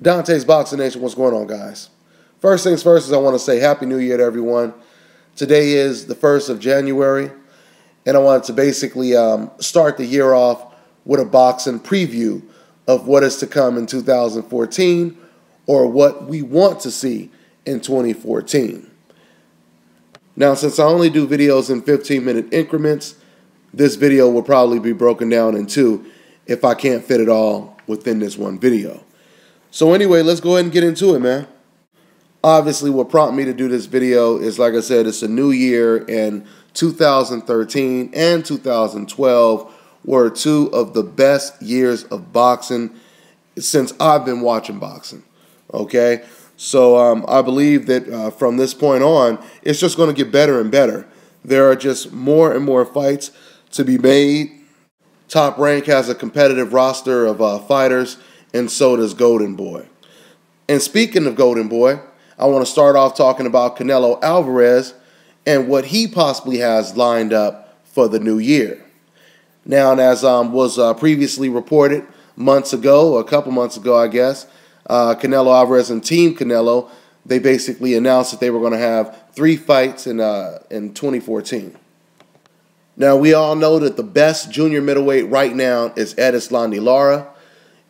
Dante's Boxing Nation, what's going on, guys? First things first is I want to say Happy New Year to everyone. Today is the 1st of January, and I wanted to basically start the year off with a boxing preview of what is to come in 2014 or what we want to see in 2014. Now, since I only do videos in 15-minute increments, this video will probably be broken down in two if I can't fit it all within this one video. So anyway, let's go ahead and get into it, man. Obviously, what prompted me to do this video is, like I said, it's a new year, and 2013 and 2012 were two of the best years of boxing since I've been watching boxing, okay? So I believe that from this point on, it's just going to get better and better. There are just more and more fights to be made. Top Rank has a competitive roster of fighters, and so does Golden Boy. And speaking of Golden Boy, I want to start off talking about Canelo Alvarez and what he possibly has lined up for the new year. Now, and as was previously reported a couple months ago, I guess, Canelo Alvarez and Team Canelo, they basically announced that they were going to have 3 fights in 2014. Now, we all know that the best junior middleweight right now is Erislandy Lara.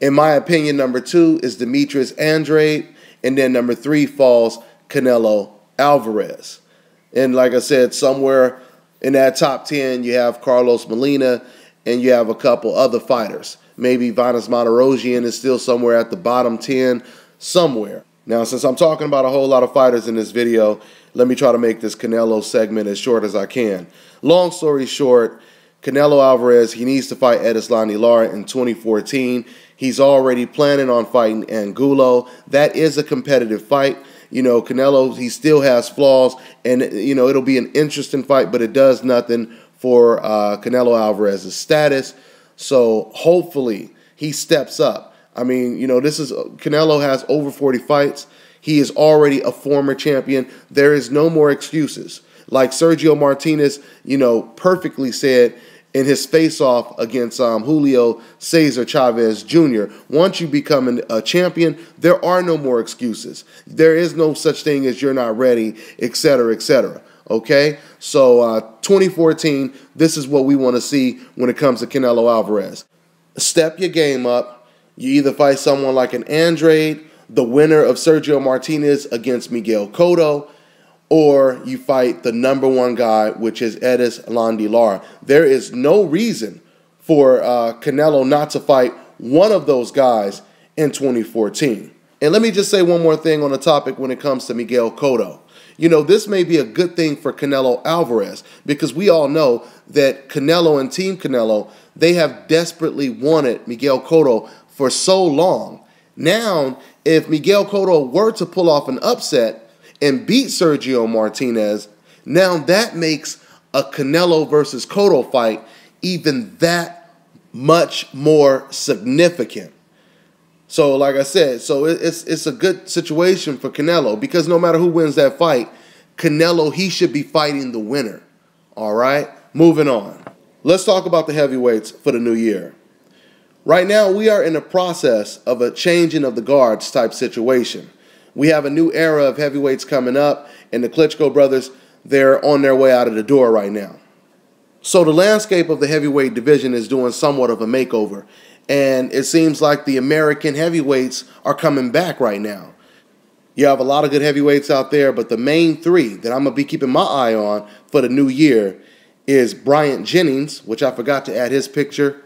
In my opinion, number 2 is Demetrius Andrade, and then number 3 falls Canelo Alvarez. And like I said, somewhere in that top 10, you have Carlos Molina, and you have a couple other fighters. Maybe Vanes Martirosyan is still somewhere at the bottom 10, somewhere. Now, since I'm talking about a whole lot of fighters in this video, let me try to make this Canelo segment as short as I can. Long story short, Canelo Alvarez, he needs to fight Erislandy Lara in 2014. He's already planning on fighting Angulo. That is a competitive fight. You know, Canelo, he still has flaws, and, you know, it'll be an interesting fight, but it does nothing for Canelo Alvarez's status. So hopefully he steps up. I mean, you know, Canelo has over 40 fights. He is already a former champion. There is no more excuses. Like Sergio Martinez, you know, perfectly said in his face-off against Julio Cesar Chavez Jr., once you become a champion, there are no more excuses. There is no such thing as you're not ready, etc., etc. Okay? So 2014, this is what we want to see when it comes to Canelo Alvarez. Step your game up. You either fight someone like an Andrade, the winner of Sergio Martinez against Miguel Cotto, or you fight the number 1 guy, which is Erislandy Lara. There is no reason for Canelo not to fight one of those guys in 2014. And let me just say one more thing on the topic when it comes to Miguel Cotto. You know, this may be a good thing for Canelo Alvarez because we all know that Canelo and Team Canelo, they have desperately wanted Miguel Cotto for so long. Now, if Miguel Cotto were to pull off an upset and beat Sergio Martinez, now that makes a Canelo versus Cotto fight even that much more significant. So like I said, so it's a good situation for Canelo because no matter who wins that fight, Canelo, he should be fighting the winner. All right, moving on. Let's talk about the heavyweights for the new year. Right now, we are in the process of a changing of the guards type situation. We have a new era of heavyweights coming up, and the Klitschko brothers, they're on their way out of the door right now. So the landscape of the heavyweight division is doing somewhat of a makeover, and it seems like the American heavyweights are coming back right now. You have a lot of good heavyweights out there, but the main 3 that I'm going to be keeping my eye on for the new year is Bryant Jennings, which I forgot to add his picture,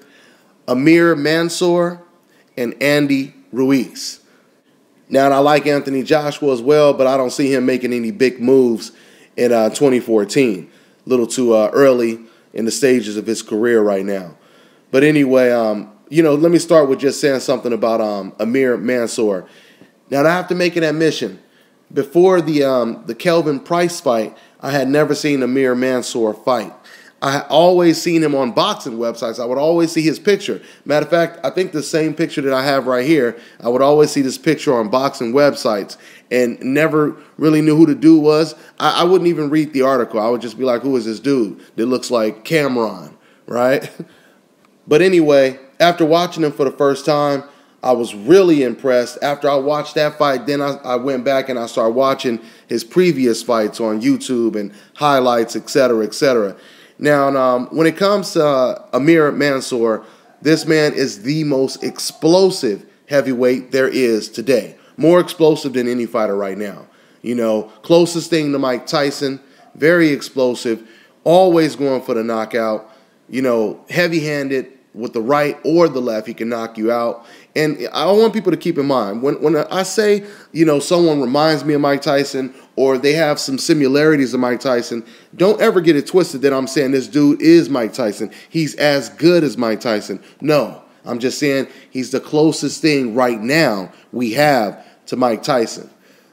Amir Mansour, and Andy Ruiz. Now, and I like Anthony Joshua as well, but I don't see him making any big moves in 2014. A little too early in the stages of his career right now. But anyway, you know, let me start with just saying something about Amir Mansour. Now, I have to make an admission. Before the Kelvin Price fight, I had never seen Amir Mansour fight. I had always seen him on boxing websites. I would always see his picture. Matter of fact, I think the same picture that I have right here, I would always see this picture on boxing websites and never really knew who the dude was. I wouldn't even read the article. I would just be like, who is this dude that looks like Cameron, right? But anyway, after watching him for the first time, I was really impressed. After I watched that fight, then I went back and I started watching his previous fights on YouTube and highlights, etc., etc. Now, when it comes to Amir Mansour, this man is the most explosive heavyweight there is today. More explosive than any fighter right now. You know, closest thing to Mike Tyson, very explosive, always going for the knockout, you know, heavy-handed with the right or the left, he can knock you out. And I want people to keep in mind, when I say, you know, someone reminds me of Mike Tyson or they have some similarities to Mike Tyson, don't ever get it twisted that I'm saying this dude is Mike Tyson. He's as good as Mike Tyson. No, I'm just saying he's the closest thing right now we have to Mike Tyson.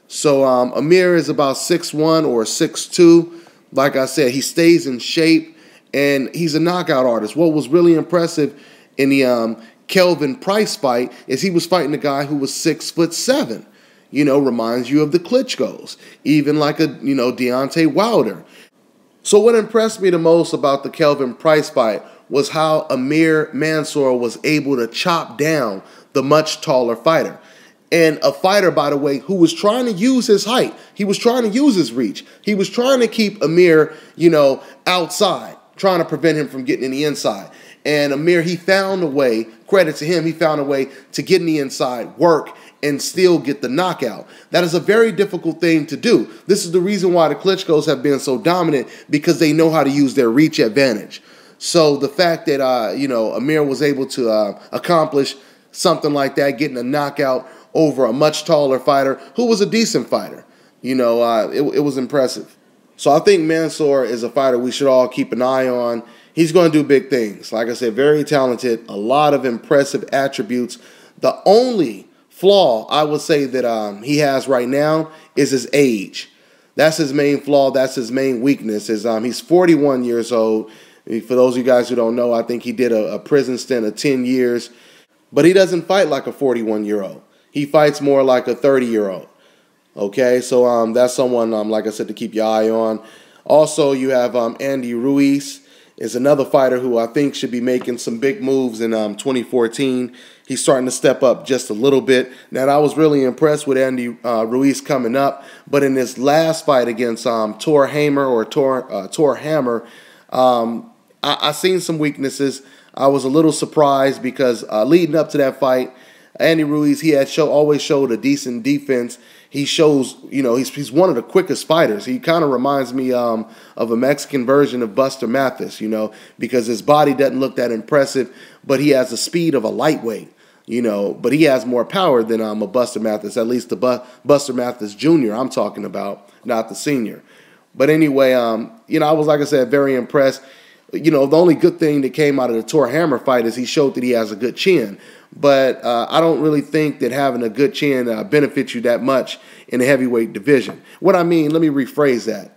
So Amir is about 6'1" or 6'2". Like I said, he stays in shape, and he's a knockout artist. What was really impressive in the Kelvin Price fight is he was fighting a guy who was 6'7". You know, reminds you of the Klitschko's, even like a, you know, Deontay Wilder. So what impressed me the most about the Kelvin Price fight was how Amir Mansour was able to chop down the much taller fighter. And a fighter, by the way, who was trying to use his height. He was trying to use his reach. He was trying to keep Amir, you know, outside, trying to prevent him from getting in the inside. And Amir, he found a way, credit to him, he found a way to get in the inside, work, and still get the knockout. That is a very difficult thing to do. This is the reason why the Klitschko's have been so dominant, because they know how to use their reach advantage. So the fact that, you know, Amir was able to accomplish something like that, getting a knockout over a much taller fighter who was a decent fighter. You know, it was impressive. So I think Mansour is a fighter we should all keep an eye on. He's going to do big things. Like I said, very talented, a lot of impressive attributes. The only flaw I would say that he has right now is his age. That's his main flaw. That's his main weakness. He's 41 years old. For those of you guys who don't know, I think he did a prison stint of 10 years. But he doesn't fight like a 41-year-old. He fights more like a 30-year-old. Okay, so that's someone, like I said, to keep your eye on. Also, you have Andy Ruiz is another fighter who I think should be making some big moves in 2014. He's starting to step up just a little bit. Now, I was really impressed with Andy Ruiz coming up, but in this last fight against Tor Hammer, I seen some weaknesses. I was a little surprised because leading up to that fight, Andy Ruiz, he had always showed a decent defense. He shows, you know, he's one of the quickest fighters. He kind of reminds me of a Mexican version of Buster Mathis, you know, because his body doesn't look that impressive, but he has the speed of a lightweight, you know, but he has more power than a Buster Mathis, at least the Buster Mathis Jr. I'm talking about, not the senior. But anyway, you know, I was, like I said, very impressed. You know, the only good thing that came out of the Tor Hammer fight is he showed that he has a good chin. But I don't really think that having a good chin benefits you that much in the heavyweight division. What I mean, let me rephrase that.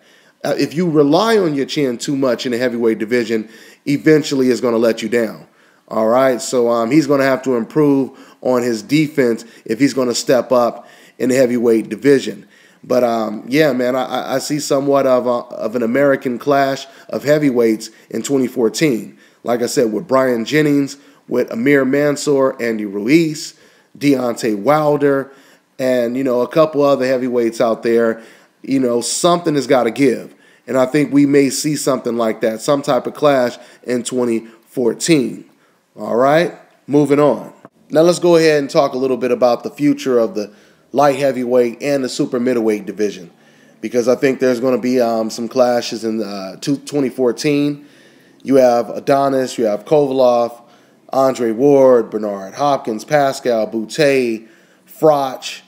If you rely on your chin too much in the heavyweight division, eventually it's going to let you down. All right, so he's going to have to improve on his defense if he's going to step up in the heavyweight division. But, yeah, man, I see somewhat of an American clash of heavyweights in 2014. Like I said, with Brian Jennings, with Amir Mansour, Andy Ruiz, Deontay Wilder, and, you know, a couple other heavyweights out there. You know, something has got to give. And I think we may see something like that, some type of clash in 2014. All right, moving on. Now let's go ahead and talk a little bit about the future of the light heavyweight and the super middleweight division, because I think there's going to be some clashes in 2014. You have Adonis, you have Kovalev, Andre Ward, Bernard Hopkins, Pacquiao, Boutte, Froch.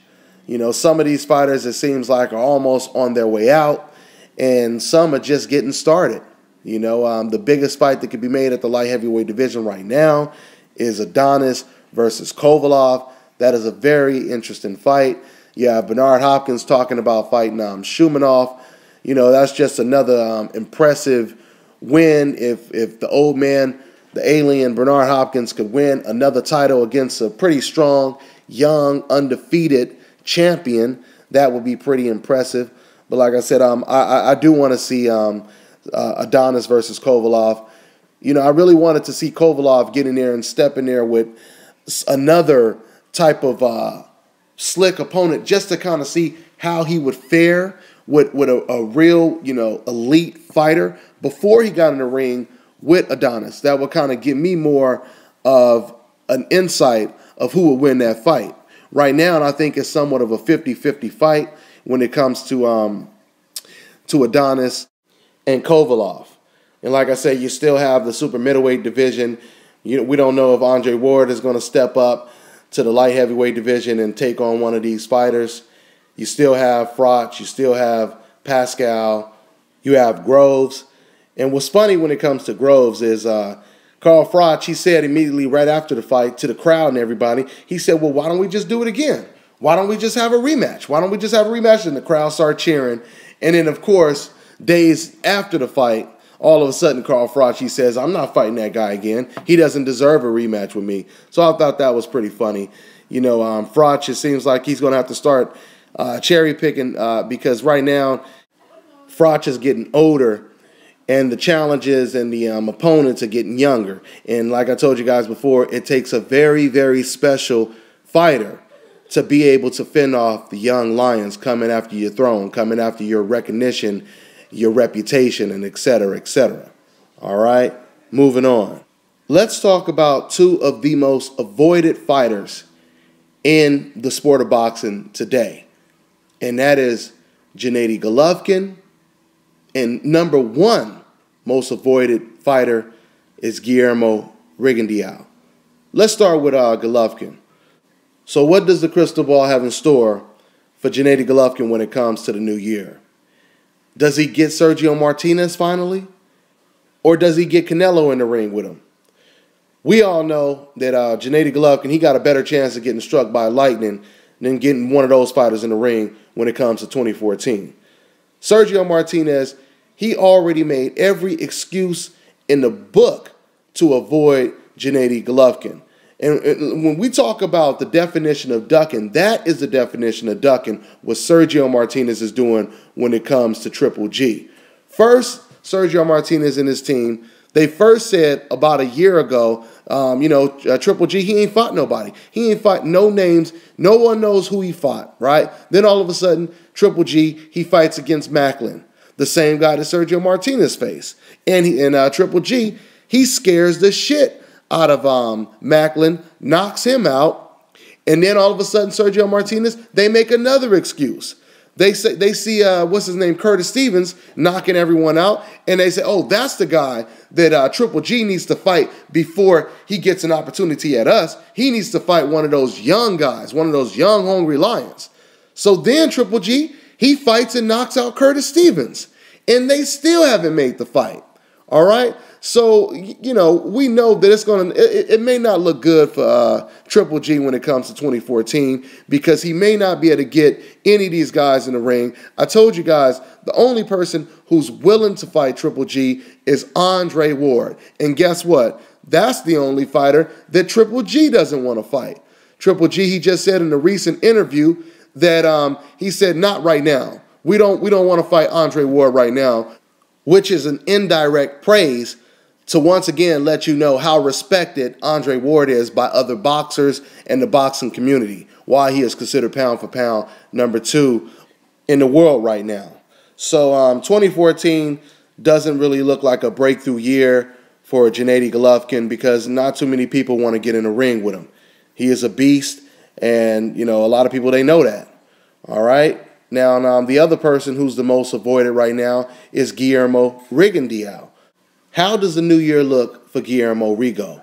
You know, some of these fighters, it seems like, are almost on their way out, and some are just getting started. You know, the biggest fight that could be made at the light heavyweight division right now is Adonis versus Kovalev. That is a very interesting fight. You have Bernard Hopkins talking about fighting Shumanov. You know, that's just another impressive win. If the old man, the alien Bernard Hopkins, could win another title against a pretty strong, young, undefeated champion, that would be pretty impressive. But like I said, I do want to see Adonis versus Kovalev. You know, I really wanted to see Kovalev get in there and step in there with another type of slick opponent just to kind of see how he would fare with a real, elite fighter before he got in the ring with Adonis. That would kind of give me more of an insight of who would win that fight. Right now, and I think it's somewhat of a 50-50 fight when it comes to Adonis and Kovalov. And like I said, you still have the super middleweight division. We don't know if Andre Ward is going to step up to the light heavyweight division and take on one of these fighters. You still have Froch, you still have Pacquiao, you have Groves. And what's funny when it comes to Groves is Carl Froch, he said immediately right after the fight to the crowd and everybody, he said, well, why don't we just do it again? Why don't we just have a rematch? Why don't we just have a rematch? And the crowd started cheering. And then, of course, days after the fight, all of a sudden, Carl Froch, he says, I'm not fighting that guy again. He doesn't deserve a rematch with me. So I thought that was pretty funny. Froch, it seems like he's going to have to start cherry picking because right now, Froch is getting older and the challenges and the opponents are getting younger. And like I told you guys before, it takes a very, very special fighter to be able to fend off the young lions coming after your throne, coming after your recognition, your reputation, and et cetera, et cetera. All right, moving on. Let's talk about two of the most avoided fighters in the sport of boxing today. And that is Gennady Golovkin. And number one most avoided fighter is Guillermo Rigondeaux. Let's start with Golovkin. So what does the crystal ball have in store for Gennady Golovkin when it comes to the new year? Does he get Sergio Martinez finally? Or does he get Canelo in the ring with him? We all know that Gennady Golovkin, he got a better chance of getting struck by lightning than getting one of those fighters in the ring when it comes to 2014. Sergio Martinez, he already made every excuse in the book to avoid Gennady Golovkin. And when we talk about the definition of ducking, that is the definition of ducking what Sergio Martinez is doing when it comes to Triple G. First, Sergio Martinez and his team, they first said about a year ago, Triple G, he ain't fought nobody. He ain't fought no names. No one knows who he fought, right? Then all of a sudden, Triple G, he fights against Macklin, the same guy that Sergio Martinez faced. And Triple G, he scares the shit out of Macklin, knocks him out, and then all of a sudden, Sergio Martinez, they make another excuse. They see what's his name, Curtis Stevens, knocking everyone out, and they say, oh, that's the guy that Triple G needs to fight before he gets an opportunity at us. He needs to fight one of those young guys, one of those young, hungry lions. So then Triple G, he fights and knocks out Curtis Stevens, and they still haven't made the fight. All right? So, we know that it may not look good for Triple G when it comes to 2014 because he may not be able to get any of these guys in the ring. I told you guys, the only person who's willing to fight Triple G is Andre Ward. And guess what? That's the only fighter that Triple G doesn't want to fight. Triple G, he just said in a recent interview that he said, not right now. We don't want to fight Andre Ward right now, which is an indirect praise to once again let you know how respected Andre Ward is by other boxers and the boxing community, why he is considered pound for pound number 2 in the world right now. So 2014 doesn't really look like a breakthrough year for Gennady Golovkin because not too many people want to get in the ring with him. He is a beast, and a lot of people, they know that. All right? Now, the other person who's the most avoided right now is Guillermo Rigondeaux. How does the new year look for Guillermo Rigo?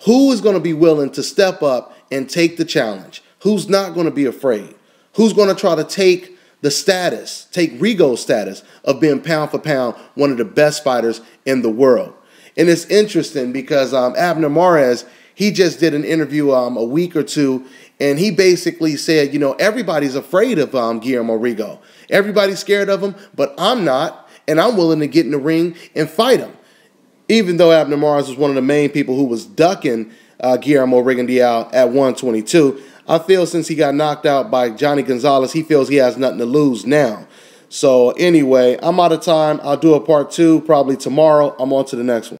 Who is going to be willing to step up and take the challenge? Who's not going to be afraid? Who's going to try to take the status, take Rigo's status of being pound for pound one of the best fighters in the world? And it's interesting because Abner Mares, he just did an interview a week or two, and he basically said, everybody's afraid of Guillermo Rigo. Everybody's scared of him, but I'm not, and I'm willing to get in the ring and fight him. Even though Abner Mares was one of the main people who was ducking Guillermo Rigondeaux at 122, I feel since he got knocked out by Johnny Gonzalez, he feels he has nothing to lose now. So anyway, I'm out of time. I'll do a part 2 probably tomorrow. I'm on to the next one.